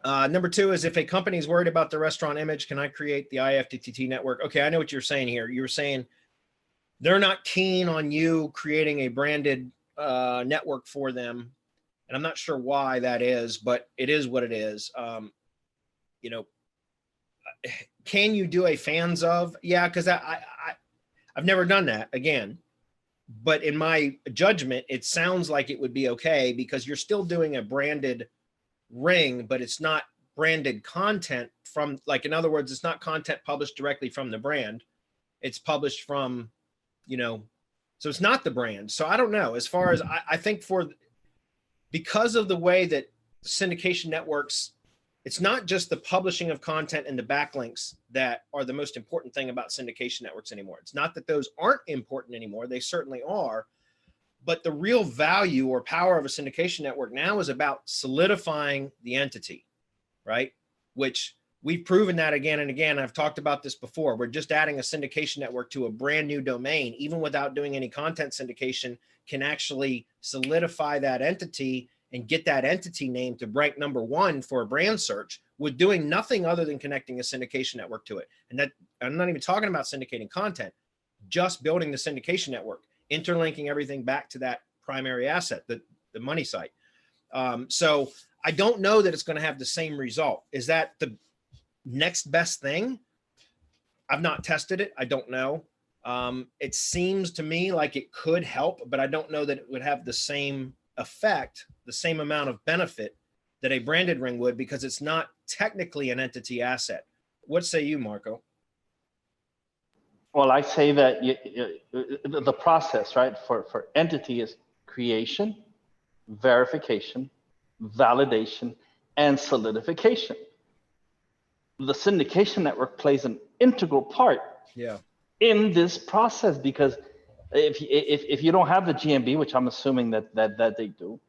Number two is if a company is worried about the restaurant image, can I create the IFTTT network? Okay, I know what you're saying here. You were saying they're not keen on you creating a branded network for them. And I'm not sure why that is, but it is what it is. You know, can you do a fans of? Yeah, because I've never done that again. But in my judgment, it sounds like it would be okay because you're still doing a branded ring, but it's not branded content from, like, in other words, it's not content published directly from the brand. It's published from, you know, so it's not the brand. So I don't know. As far as I think because of the way that syndication networks, it's not just the publishing of content and the backlinks that are the most important thing about syndication networks anymore. It's not that those aren't important anymore. They certainly are. But the real value or power of a syndication network now is about solidifying the entity, right? Which we've proven that again and again. I've talked about this before. We're just adding a syndication network to a brand new domain, even without doing any content syndication, can actually solidify that entity and get that entity name to rank #1 for a brand search with doing nothing other than connecting a syndication network to it. And that, I'm not even talking about syndicating content, just building the syndication network, interlinking everything back to that primary asset, the money site. So I don't know that it's going to have the same result. Is that the next best thing? I've not tested it. I don't know. It seems to me like it could help, but I don't know that it would have the same effect, the same amount of benefit that a branded ring would, because it's not technically an entity asset. What say you, Marco? Well, I say that the process, right, for entity is creation, verification, validation, and solidification. The syndication network plays an integral part in this process, because if you don't have the GMB, which I'm assuming that they do,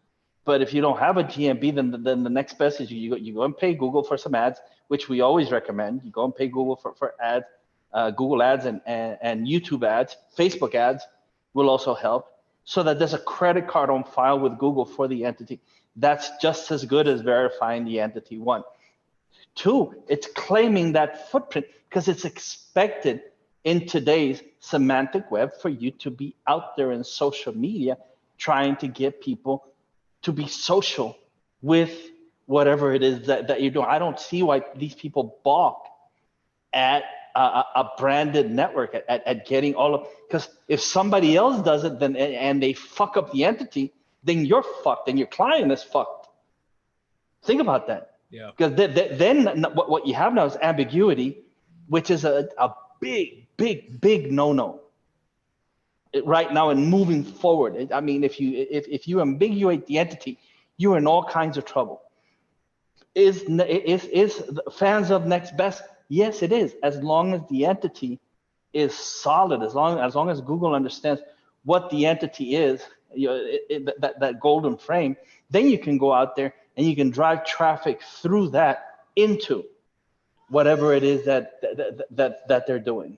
but if you don't have a GMB, then the next best is you go and pay Google for some ads, which we always recommend. You go and pay Google for ads. Google ads and YouTube ads, Facebook ads will also help, so that there's a credit card on file with Google for the entity. That's just as good as verifying the entity. 1. 2, it's claiming that footprint, because it's expected in today's semantic web for you to be out there in social media trying to get people to be social with whatever it is that you're doing. I don't see why these people balk at a branded network, at getting all of, because if somebody else does it, then and they fuck up the entity, then you're fucked and your client is fucked. Think about that. Yeah. Because then what you have now is ambiguity, which is a big no-no right now and moving forward. I mean, if you ambiguate the entity, you're in all kinds of trouble. Is fans of next best? Yes, it is, as long as the entity is solid, as long as Google understands what the entity is, that golden frame, then you can go out there and you can drive traffic through that into whatever it is that they're doing.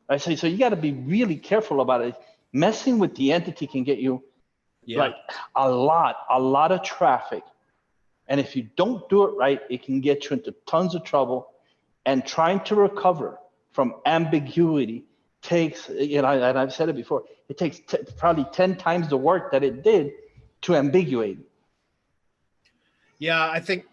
Right? So you got to be really careful about it. Messing with the entity can get you like a lot of traffic. And if you don't do it right, it can get you into tons of trouble. And trying to recover from ambiguity takes, and I've said it before, it takes probably 10 times the work that it did to ambiguate. Yeah, I think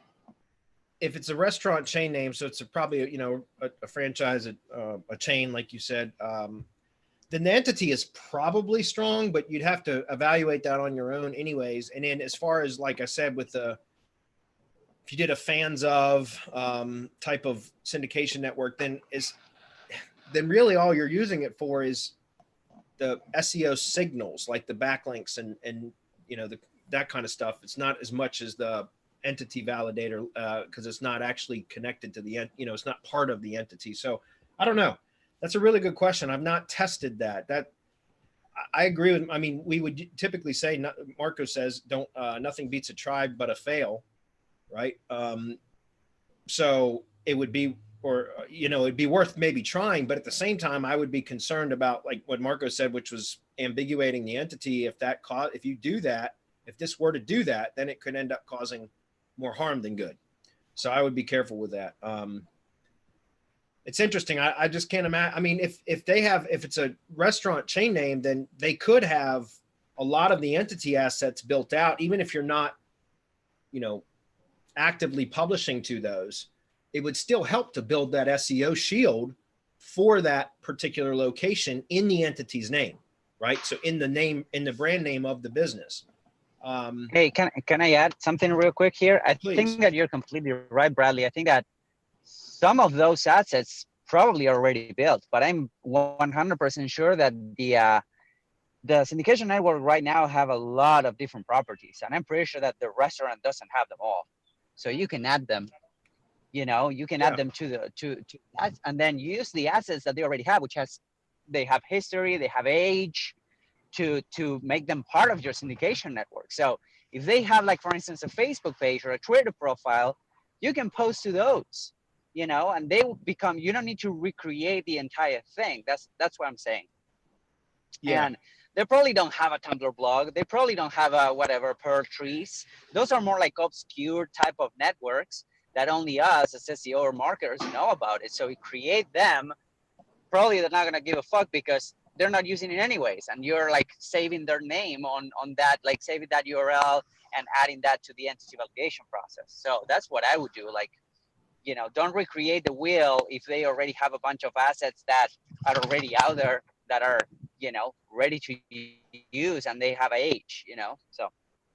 if it's a restaurant chain name, so it's probably a franchise, a chain, like you said, then the entity is probably strong, but you'd have to evaluate that on your own anyways. And then as far as, like I said, with if you did a fans of type of syndication network, then really all you're using it for is the SEO signals, like the backlinks and that kind of stuff. It's not as much as the entity validator, because it's not actually connected to the it's not part of the entity. So I don't know. That's a really good question. I've not tested that. I agree with. I mean, we would typically say, Marco says, don't nothing beats a try but a fail. Right. So it would be, it'd be worth maybe trying, but at the same time, I would be concerned about, like what Marco said, which was ambiguating the entity. If you do that, if this were to do that, then it could end up causing more harm than good. So I would be careful with that. It's interesting. I just can't imagine. I mean, if it's a restaurant chain name, then they could have a lot of the entity assets built out, even if you're not, actively publishing to those. It would still help to build that SEO shield for that particular location in the entity's name, right? So in the brand name of the business. Hey, can I add something real quick here? I Please. think that you're completely right, Bradley. I think that some of those assets probably already built, but I'm 100% sure that the syndication network right now have a lot of different properties, and I'm pretty sure that the restaurant doesn't have them all. So you can add them. You can add them to that, and then use the assets that they already have, they have history, they have age, to make them part of your syndication network. So if they have, like, for instance, a Facebook page or a Twitter profile, you can post to those, and they will become, you don't need to recreate the entire thing. That's what I'm saying. Yeah. And they probably don't have a Tumblr blog. They probably don't have a whatever Pearl trees. Those are more like obscure type of networks that only us as SEO or marketers know about it. So we create them. Probably they're not going to give a fuck because they're not using it anyways. And you're like saving their name on that, like saving that URL and adding that to the entity validation process. So that's what I would do. Like, don't recreate the wheel if they already have a bunch of assets that are already out there that are, ready to use, and they have age,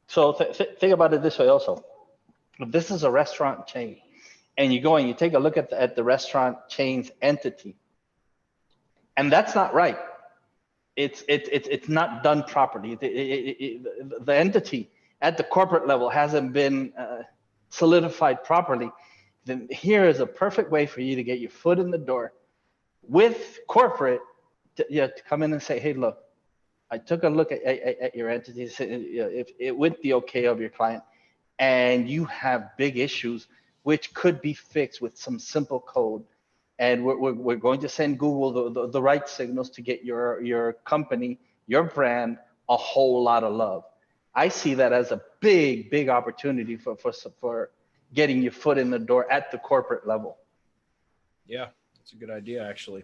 So think about it this way also. If this is a restaurant chain, and you go and you take a look at the restaurant chain's entity, and that's not right. It's not done properly. The entity at the corporate level hasn't been solidified properly. Then here is a perfect way for you to get your foot in the door with corporate to come in and say, hey, look, I took a look at your entities, with the okay of your client, and you have big issues which could be fixed with some simple code. And we're going to send Google the right signals to get your company, your brand, a whole lot of love. I see that as a big opportunity for getting your foot in the door at the corporate level. Yeah, that's a good idea, actually.